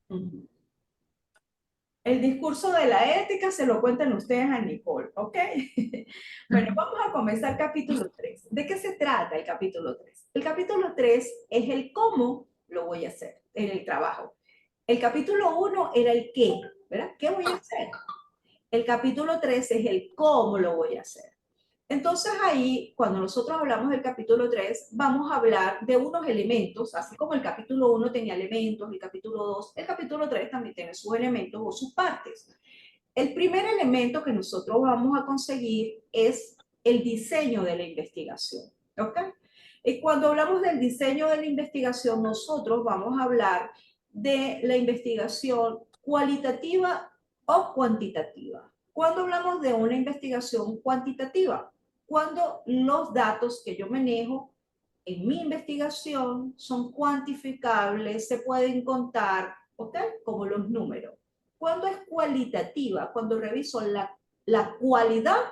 Ujú. El discurso de la ética se lo cuentan ustedes a Nicole, ¿ok? Bueno, vamos a comenzar capítulo 3. ¿De qué se trata el capítulo 3? El capítulo 3 es el cómo lo voy a hacer en el trabajo. El capítulo 1 era el qué, ¿verdad? ¿Qué voy a hacer? El capítulo 3 es el cómo lo voy a hacer. Entonces ahí, cuando nosotros hablamos del capítulo 3, vamos a hablar de unos elementos, así como el capítulo 1 tenía elementos, el capítulo 2, el capítulo 3 también tiene sus elementos o sus partes. El primer elemento que nosotros vamos a conseguir es el diseño de la investigación, ¿ok? Y cuando hablamos del diseño de la investigación, nosotros vamos a hablar de la investigación cualitativa o cuantitativa. Cuando hablamos de una investigación cuantitativa, cuando los datos que yo manejo en mi investigación son cuantificables, se pueden contar, ¿ok? Como los números. Cuando es cualitativa, cuando reviso la cualidad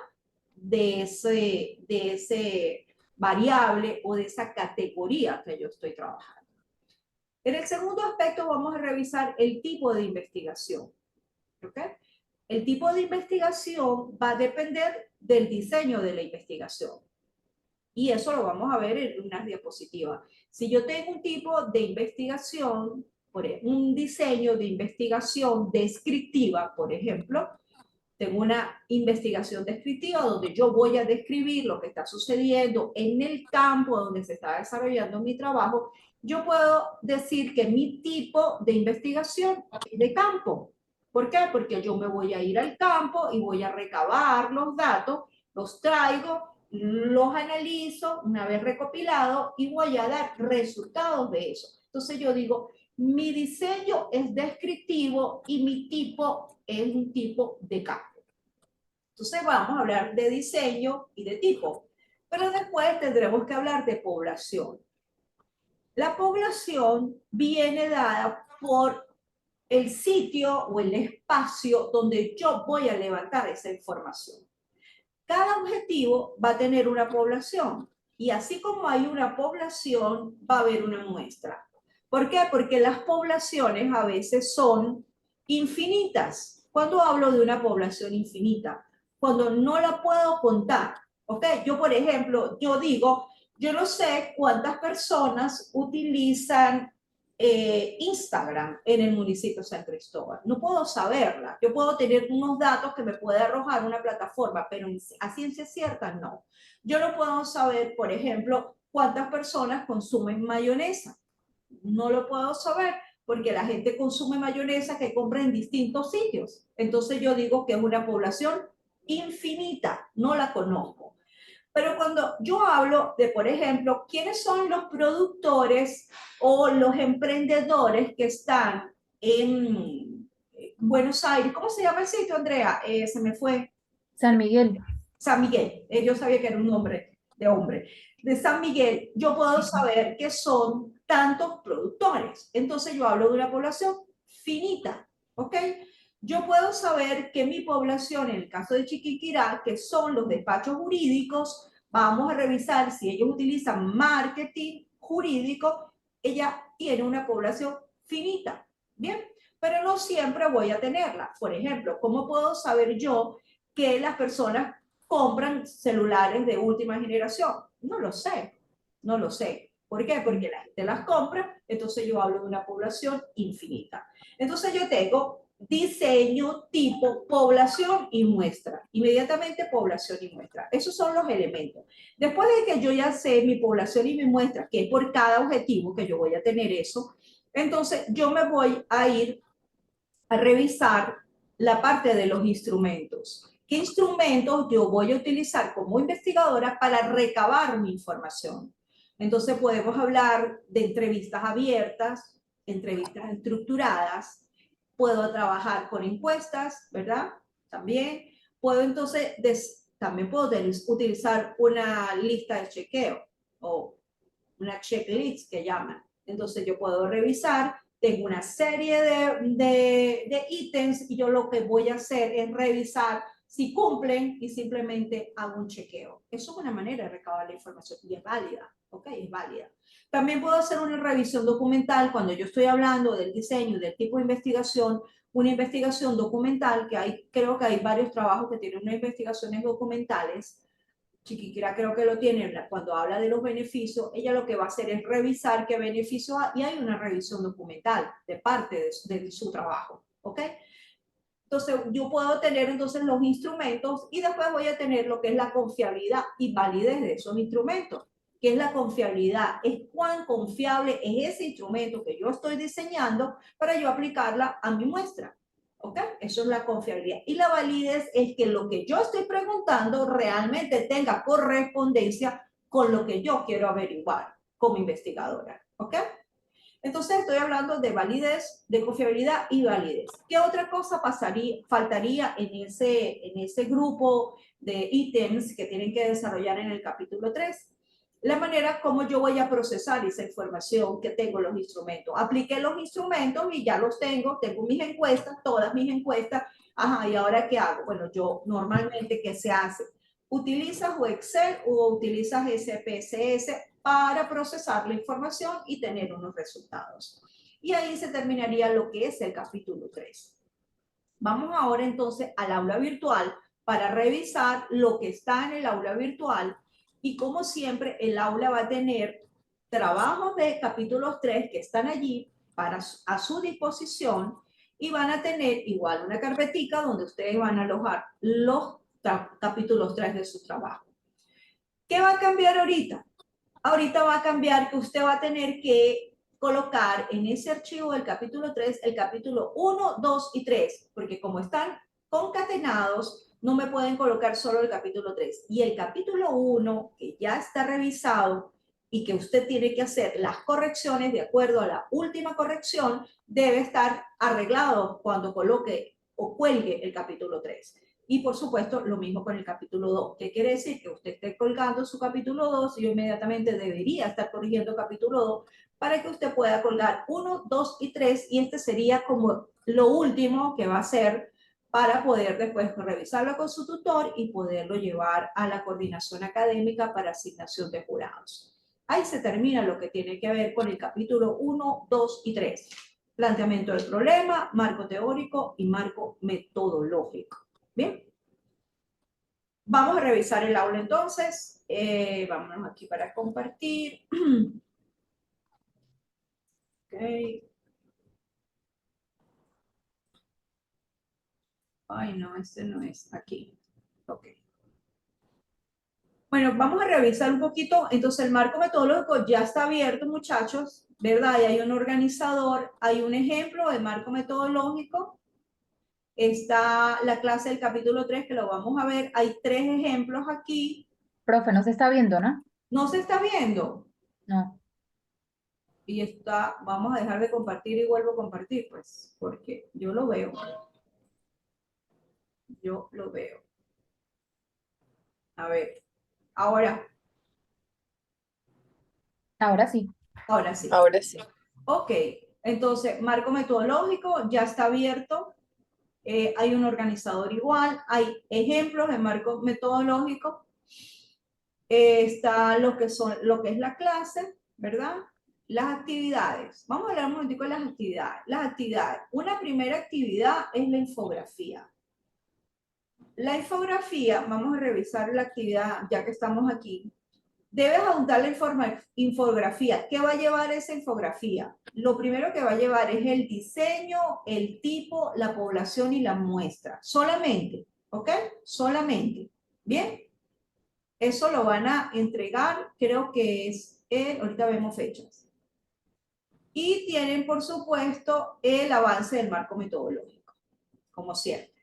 de ese variable o de esa categoría que yo estoy trabajando. En el segundo aspecto vamos a revisar el tipo de investigación. ¿Ok? El tipo de investigación va a depender del diseño de la investigación. Y eso lo vamos a ver en unas diapositivas. Si yo tengo un tipo de investigación, un diseño de investigación descriptiva, por ejemplo, tengo una investigación descriptiva donde yo voy a describir lo que está sucediendo en el campo donde se está desarrollando mi trabajo, yo puedo decir que mi tipo de investigación es de campo. ¿Por qué? Porque yo me voy a ir al campo y voy a recabar los datos, los traigo, los analizo una vez recopilado y voy a dar resultados de eso. Entonces yo digo, mi diseño es descriptivo y mi tipo es un tipo de campo. Entonces vamos a hablar de diseño y de tipo, pero después tendremos que hablar de población. La población viene dada por el sitio o el espacio donde yo voy a levantar esa información. Cada objetivo va a tener una población y así como hay una población, va a haber una muestra. ¿Por qué? Porque las poblaciones a veces son infinitas. Cuando hablo de una población infinita, cuando no la puedo contar, ¿ok? Yo, por ejemplo, yo digo, yo no sé cuántas personas utilizan Instagram en el municipio de San Cristóbal. No puedo saberla. Yo puedo tener unos datos que me puede arrojar una plataforma, pero a ciencia cierta no. Yo no puedo saber, por ejemplo, cuántas personas consumen mayonesa. No lo puedo saber porque la gente consume mayonesa que compra en distintos sitios. Entonces yo digo que es una población infinita, no la conozco. Pero cuando yo hablo de, por ejemplo, quiénes son los productores o los emprendedores que están en Buenos Aires, ¿cómo se llama el sitio, Andrea? Se me fue. San Miguel. San Miguel. Yo sabía que era un nombre de hombre. De San Miguel, yo puedo saber que son tantos productores. Entonces yo hablo de una población finita, ¿ok? Yo puedo saber que mi población, en el caso de Chiquiquirá, que son los despachos jurídicos, vamos a revisar si ellos utilizan marketing jurídico, ella tiene una población finita, ¿bien? Pero no siempre voy a tenerla. Por ejemplo, ¿cómo puedo saber yo que las personas compran celulares de última generación? No lo sé, no lo sé. ¿Por qué? Porque la gente las compra, entonces yo hablo de una población infinita. Entonces yo tengo diseño, tipo, población y muestra. Inmediatamente población y muestra. Esos son los elementos. Después de que yo ya sé mi población y mi muestra, que es por cada objetivo que yo voy a tener eso, entonces yo me voy a ir a revisar la parte de los instrumentos. ¿Qué instrumentos yo voy a utilizar como investigadora para recabar mi información? Entonces podemos hablar de entrevistas abiertas, entrevistas estructuradas, puedo trabajar con encuestas, ¿verdad? También puedo entonces, también puedo utilizar una lista de chequeo o una checklist que llaman. Entonces yo puedo revisar, tengo una serie de ítems y yo lo que voy a hacer es revisar si cumplen y simplemente hago un chequeo. Eso es una manera de recabar la información y es válida. ¿ok? Es válida. También puedo hacer una revisión documental cuando yo estoy hablando del diseño y del tipo de investigación, una investigación documental, que hay, creo que hay varios trabajos que tienen unas investigaciones documentales. Chiquinquirá creo que lo tiene cuando habla de los beneficios, ella lo que va a hacer es revisar qué beneficios hay y hay una revisión documental de parte de su trabajo, ¿ok? Entonces, yo puedo tener entonces los instrumentos y después voy a tener lo que es la confiabilidad y validez de esos instrumentos. ¿Qué es la confiabilidad? Es cuán confiable es ese instrumento que yo estoy diseñando para yo aplicarla a mi muestra. ¿Ok? Eso es la confiabilidad. Y la validez es que lo que yo estoy preguntando realmente tenga correspondencia con lo que yo quiero averiguar como investigadora. ¿Ok? Entonces estoy hablando de validez, de confiabilidad y validez. ¿Qué otra cosa faltaría en ese grupo de ítems que tienen que desarrollar en el capítulo 3? La manera como yo voy a procesar esa información que tengo en los instrumentos. Apliqué los instrumentos y ya los tengo mis encuestas, todas mis encuestas. Ajá, ¿y ahora qué hago? Bueno, yo normalmente, ¿qué se hace? ¿Utilizas o Excel o utilizas SPSS para procesar la información y tener unos resultados? Y ahí se terminaría lo que es el capítulo 3. Vamos ahora entonces al aula virtual para revisar lo que está en el aula virtual y como siempre el aula va a tener trabajos de capítulos 3 que están allí a su disposición y van a tener igual una carpetica donde ustedes van a alojar los capítulos 3 de su trabajo. ¿Qué va a cambiar ahorita? Ahorita va a cambiar que usted va a tener que colocar en ese archivo del capítulo 3 el capítulo 1, 2 y 3, porque como están concatenados, no me pueden colocar solo el capítulo 3. Y el capítulo 1, que ya está revisado y que usted tiene que hacer las correcciones de acuerdo a la última corrección, debe estar arreglado cuando coloque o cuelgue el capítulo 3. Y por supuesto, lo mismo con el capítulo 2. ¿Qué quiere decir? Que usted esté colgando su capítulo 2 y yo inmediatamente debería estar corrigiendo el capítulo 2 para que usted pueda colgar 1, 2 y 3 y este sería como lo último que va a hacer para poder después revisarlo con su tutor y poderlo llevar a la coordinación académica para asignación de jurados. Ahí se termina lo que tiene que ver con el capítulo 1, 2 y 3. Planteamiento del problema, marco teórico y marco metodológico. Bien, vamos a revisar el aula entonces. Vámonos aquí para compartir. Ok. Ay, no, este no es aquí. Ok. Bueno, vamos a revisar un poquito. Entonces, el marco metodológico ya está abierto, muchachos, ¿verdad? Y hay un organizador, hay un ejemplo de marco metodológico. Está la clase del capítulo 3 que lo vamos a ver. Hay 3 ejemplos aquí. Profe, no se está viendo, ¿no? ¿No se está viendo? No. Y está, vamos a dejar de compartir y vuelvo a compartir, pues, porque yo lo veo. Yo lo veo. A ver, ahora, Ahora sí. ahora sí. Ahora sí. Ok, entonces, marco metodológico ya está abierto. Hay un organizador igual, hay ejemplos de marco metodológico. Está lo que es la clase, ¿verdad? Las actividades. Vamos a hablar un momentico de las actividades. Las actividades. Una primera actividad es la infografía. La infografía, vamos a revisar la actividad ya que estamos aquí. Debes adjuntar la infografía. ¿Qué va a llevar esa infografía? Lo primero que va a llevar es el diseño, el tipo, la población y la muestra. Solamente, ¿ok? Solamente. ¿Bien? Eso lo van a entregar, creo que es, ahorita vemos fechas. Y tienen, por supuesto, el avance del marco metodológico, como siempre.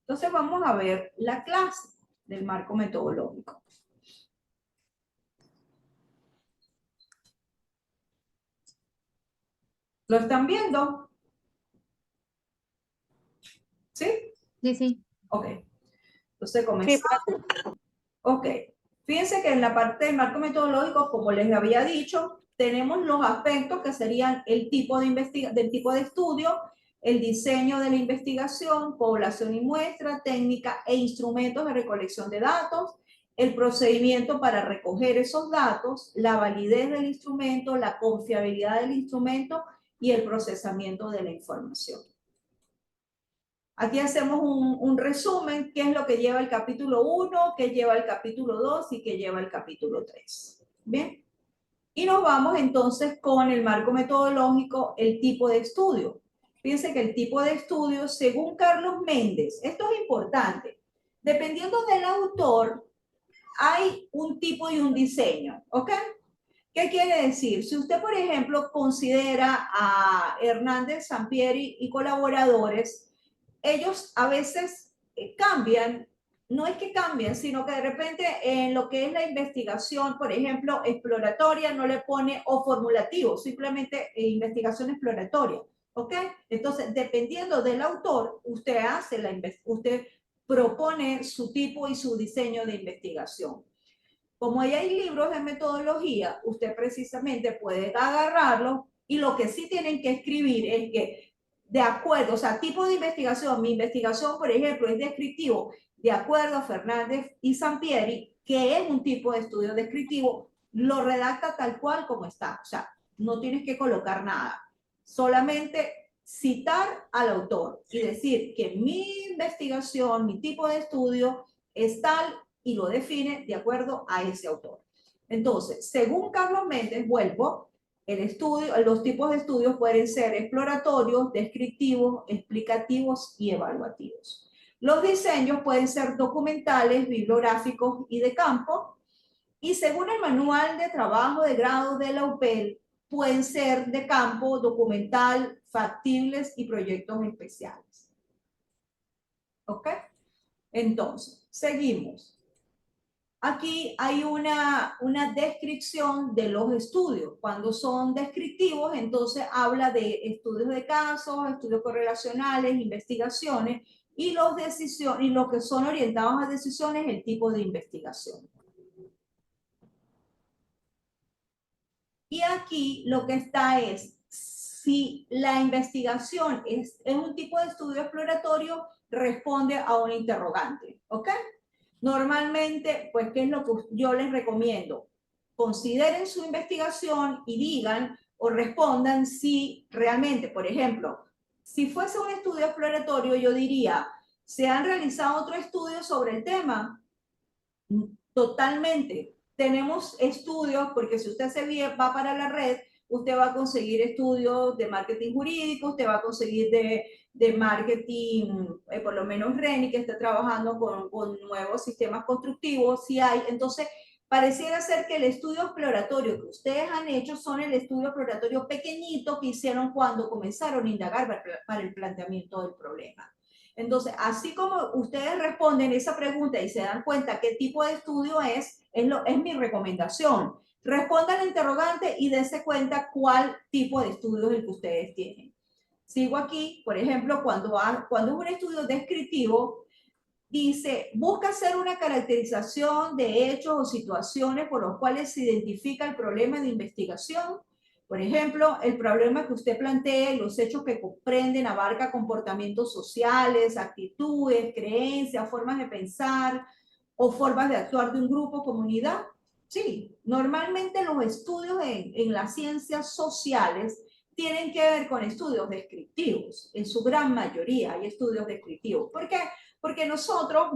Entonces vamos a ver la clase del marco metodológico. ¿Lo están viendo? ¿Sí? Sí, sí. Ok. Entonces Sí, comenzamos. Ok. Fíjense que en la parte del marco metodológico, como les había dicho, tenemos los aspectos que serían el tipo del tipo de estudio, el diseño de la investigación, población y muestra, técnica e instrumentos de recolección de datos, el procedimiento para recoger esos datos, la validez del instrumento, la confiabilidad del instrumento y el procesamiento de la información. Aquí hacemos un resumen, qué es lo que lleva el capítulo 1, qué lleva el capítulo 2 y qué lleva el capítulo 3. Bien. Y nos vamos entonces con el marco metodológico, el tipo de estudio. Fíjense que el tipo de estudio, según Carlos Méndez, esto es importante, dependiendo del autor, hay un tipo y un diseño, ¿ok? ¿Qué quiere decir? Si usted, por ejemplo, considera a Hernández Sampieri y colaboradores, ellos a veces cambian, no es que cambien, sino que de repente en lo que es la investigación, por ejemplo, exploratoria, no le pone o formulativo, simplemente investigación exploratoria, ¿ok? Entonces, dependiendo del autor, usted usted propone su tipo y su diseño de investigación. Como ahí hay libros de metodología, usted precisamente puede agarrarlos y lo que sí tienen que escribir es que, de acuerdo, o sea, tipo de investigación, mi investigación, por ejemplo, es descriptivo, de acuerdo a Fernández y Sampieri, que es un tipo de estudio descriptivo, lo redacta tal cual como está. O sea, no tienes que colocar nada. Solamente citar al autor y decir que mi investigación, mi tipo de estudio es tal y lo define de acuerdo a ese autor. Entonces, según Carlos Méndez, vuelvo, los tipos de estudios pueden ser exploratorios, descriptivos, explicativos y evaluativos. Los diseños pueden ser documentales, bibliográficos y de campo. Y según el manual de trabajo de grado de la UPEL, pueden ser de campo, documental, factibles y proyectos especiales. ¿Ok? Entonces, seguimos. Aquí hay una descripción de los estudios. Cuando son descriptivos, entonces habla de estudios de casos, estudios correlacionales, investigaciones, y los que son orientados a decisiones, el tipo de investigación. Y aquí lo que está es, si la investigación es un tipo de estudio exploratorio, responde a un interrogante, ¿ok? Normalmente, pues, ¿qué es lo que yo les recomiendo? Consideren su investigación y digan o respondan si realmente, por ejemplo, si fuese un estudio exploratorio, yo diría, ¿se han realizado otros estudios sobre el tema? Totalmente. Tenemos estudios, porque si usted va para la red, usted va a conseguir estudios de marketing jurídico, usted va a conseguir de marketing, por lo menos Reni, que está trabajando con nuevos sistemas constructivos, si hay. Entonces, pareciera ser que el estudio exploratorio que ustedes han hecho son el estudio exploratorio pequeñito que hicieron cuando comenzaron a indagar para el planteamiento del problema. Entonces, así como ustedes responden esa pregunta y se dan cuenta qué tipo de estudio es mi recomendación. Respondan al interrogante y dense cuenta cuál tipo de estudio es el que ustedes tienen. Sigo aquí, por ejemplo, cuando es un estudio descriptivo, dice, busca hacer una caracterización de hechos o situaciones por los cuales se identifica el problema de investigación. Por ejemplo, el problema que usted plantea y los hechos que comprenden abarca comportamientos sociales, actitudes, creencias, formas de pensar o formas de actuar de un grupo o comunidad. Sí, normalmente los estudios en las ciencias sociales tienen que ver con estudios descriptivos. En su gran mayoría hay estudios descriptivos. ¿Por qué? Porque nosotros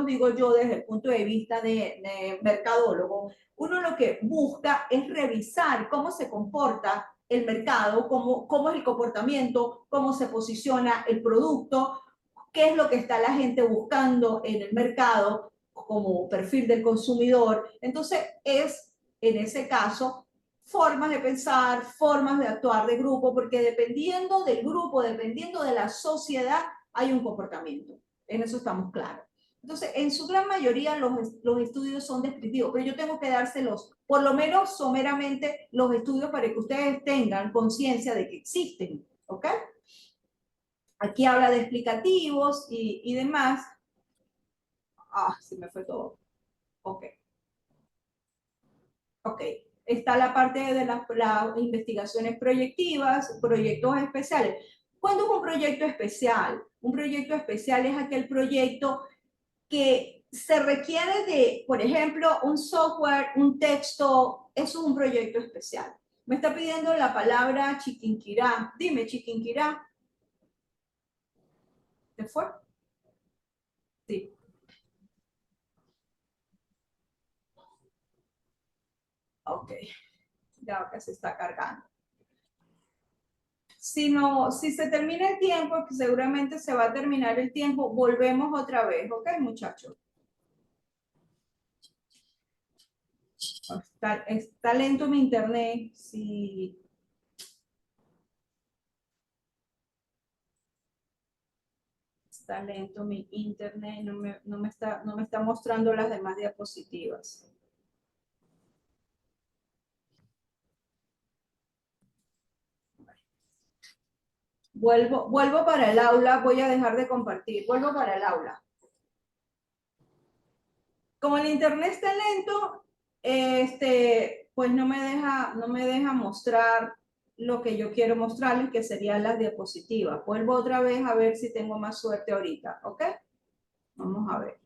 digo yo desde el punto de vista de mercadólogo, uno lo que busca es revisar cómo se comporta el mercado, cómo es el comportamiento, cómo se posiciona el producto, qué es lo que está la gente buscando en el mercado como perfil del consumidor. Entonces, en ese caso, formas de pensar, formas de actuar de grupo, porque dependiendo del grupo, dependiendo de la sociedad, hay un comportamiento. En eso estamos claros. Entonces, en su gran mayoría los estudios son descriptivos, pero yo tengo que dárselos, por lo menos someramente, los estudios para que ustedes tengan conciencia de que existen, ¿ok? Aquí habla de explicativos y demás. Se me fue todo. Ok. Ok. Está la parte de las investigaciones proyectivas, proyectos especiales. ¿Cuándo es un proyecto especial? Un proyecto especial es aquel proyecto que se requiere de, por ejemplo, un software, un texto, eso es un proyecto especial. Me está pidiendo la palabra Chiquinquirá. Dime, Chiquinquirá. ¿Te fue? Sí. Ok. Ya que se está cargando. Si, no, si se termina el tiempo, que seguramente se va a terminar el tiempo, volvemos otra vez, ¿ok, muchachos? Está lento mi internet, sí. Está lento mi internet, no me está mostrando las demás diapositivas. Vuelvo para el aula, voy a dejar de compartir, vuelvo para el aula. Como el internet está lento, pues no me deja mostrar lo que yo quiero mostrarles, que serían las diapositivas. Vuelvo otra vez a ver si tengo más suerte ahorita, ¿ok? Vamos a ver.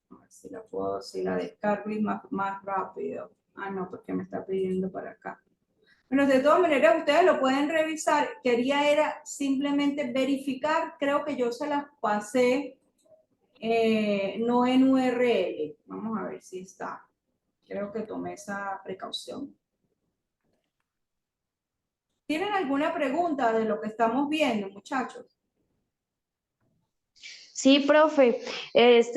A ver si la puedo, si la descargo y más rápido. Ah, no, porque me está pidiendo para acá. Bueno, de todas maneras, ustedes lo pueden revisar. Quería era simplemente verificar, creo que yo se las pasé, no en URL. Vamos a ver si está. Creo que tomé esa precaución. ¿Tienen alguna pregunta de lo que estamos viendo, muchachos? Sí, profe,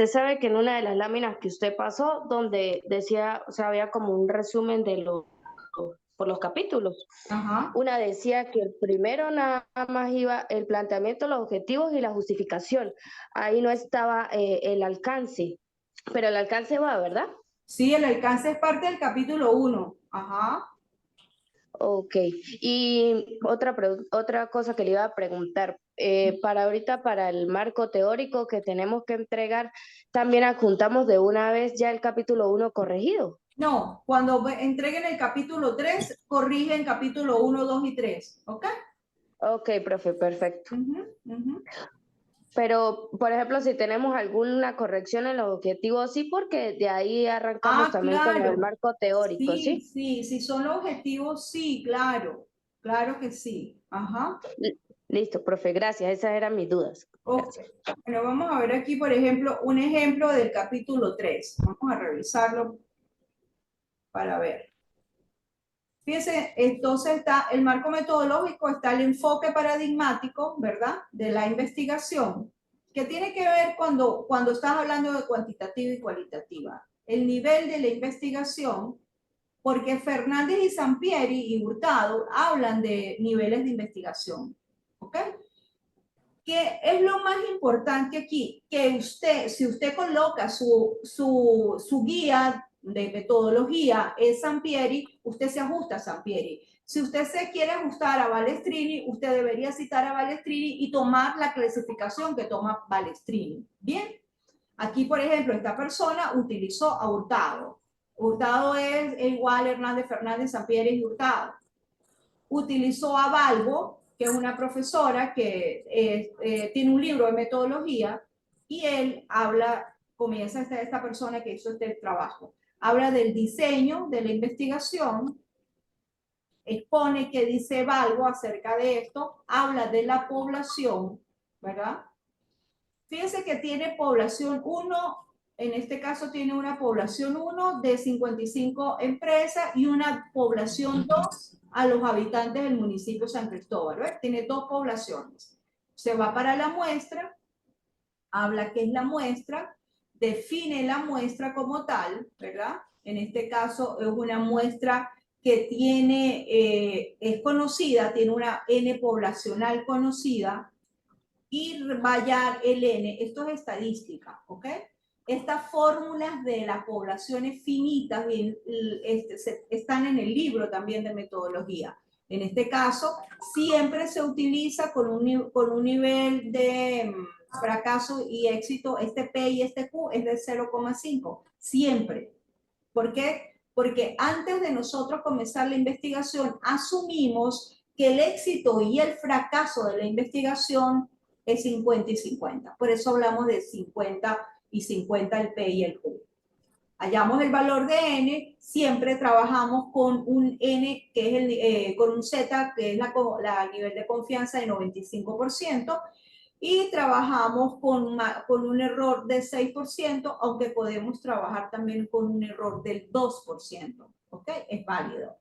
sabe que en una de las láminas que usted pasó, donde decía, o sea, había como un resumen de por los capítulos. Ajá. Una decía que el primero nada más iba el planteamiento, los objetivos y la justificación. Ahí no estaba el alcance, pero el alcance va, ¿verdad? Sí, el alcance es parte del capítulo 1. Ajá. Ok, y otra cosa que le iba a preguntar, para ahorita, para el marco teórico que tenemos que entregar, también adjuntamos de una vez ya el capítulo 1 corregido. No, cuando entreguen el capítulo 3, corrigen capítulo 1, 2 y 3. ¿Ok? Ok, profe, perfecto. Pero, por ejemplo, si tenemos alguna corrección en los objetivos, sí, porque de ahí arrancamos Ah, también con el claro. marco teórico, Sí, ¿sí? sí, si son objetivos, sí, claro. Claro que sí. Ajá. Listo, profe, gracias. Esas eran mis dudas. Ok. Gracias. Bueno, vamos a ver aquí, por ejemplo, un ejemplo del capítulo 3. Vamos a revisarlo para ver. Fíjense, entonces está el marco metodológico, está el enfoque paradigmático, ¿verdad? De la investigación, que tiene que ver cuando estás hablando de cuantitativa y cualitativa. El nivel de la investigación, porque Fernández y Sampieri y Hurtado hablan de niveles de investigación, ¿ok? ¿Qué es lo más importante aquí? Que usted, si usted coloca su guía de metodología en Sampieri, usted se ajusta a Sampieri. Si usted se quiere ajustar a Balestrini, usted debería citar a Balestrini y tomar la clasificación que toma Balestrini. Bien, aquí por ejemplo, esta persona utilizó a Hurtado. Hurtado es igual a Hernández, Fernández, Sampieri y Hurtado. Utilizó a Balbo, que es una profesora que tiene un libro de metodología, y él habla, comienza esta persona que hizo este trabajo, habla del diseño de la investigación, expone qué dice Balbo acerca de esto, habla de la población, ¿verdad? Fíjense que tiene población 1, en este caso tiene una población 1 de 55 empresas y una población 2 a los habitantes del municipio de San Cristóbal, ¿ves? Tiene 2 poblaciones. Se va para la muestra, habla qué es la muestra, define la muestra como tal, ¿verdad? En este caso es una muestra que tiene, es conocida, tiene una N poblacional conocida, y vallar el N, esto es estadística, ¿ok? Estas fórmulas de las poblaciones finitas están en el libro también de metodología. En este caso, siempre se utiliza con un nivel de fracaso y éxito, este P y este Q es de 0,5, siempre. ¿Por qué? porque antes de nosotros comenzar la investigación, asumimos que el éxito y el fracaso de la investigación es 50 y 50. Por eso hablamos de 50 y 50 el P y el Q. Hallamos el valor de n, siempre trabajamos con un n que es con un z que es la nivel de confianza de 95%, y trabajamos con un error de 6%, aunque podemos trabajar también con un error del 2%, ¿ok? Es válido.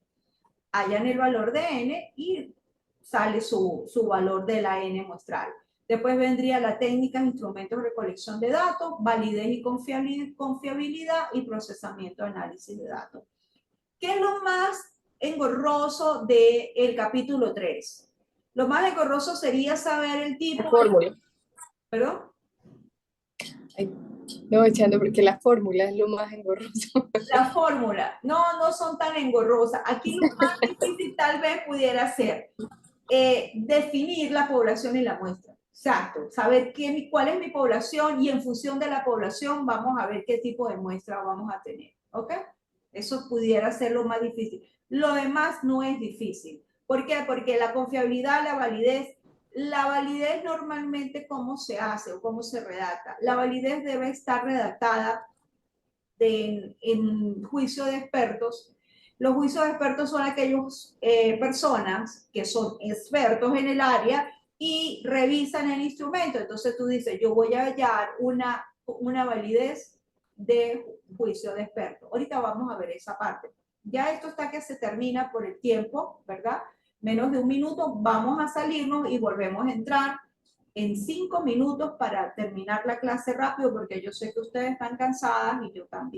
Hallan el valor de n y sale su valor de la n muestral. Después vendría la técnica, instrumentos de recolección de datos, validez y confiabilidad y procesamiento, análisis de datos. ¿Qué es lo más engorroso del capítulo 3? Lo más engorroso sería saber el tipo... La fórmula. ¿Perdón? Ay, no, echando porque la fórmula es lo más engorroso. La fórmula. No, no son tan engorrosas. Aquí lo más difícil tal vez pudiera ser definir la población y la muestra. Exacto, saber cuál es mi población y en función de la población vamos a ver qué tipo de muestra vamos a tener, ¿ok? Eso pudiera ser lo más difícil. Lo demás no es difícil. ¿Por qué? Porque la confiabilidad, la validez normalmente cómo se hace o cómo se redacta. La validez debe estar redactada en juicio de expertos. Los juicios de expertos son aquellas personas que son expertos en el área y revisan el instrumento. Entonces tú dices, yo voy a hallar una validez de juicio de expertos. Ahorita vamos a ver esa parte. Ya esto está que se termina por el tiempo, ¿verdad? Menos de un minuto, vamos a salirnos y volvemos a entrar en 5 minutos para terminar la clase rápido, porque yo sé que ustedes están cansadas y yo también.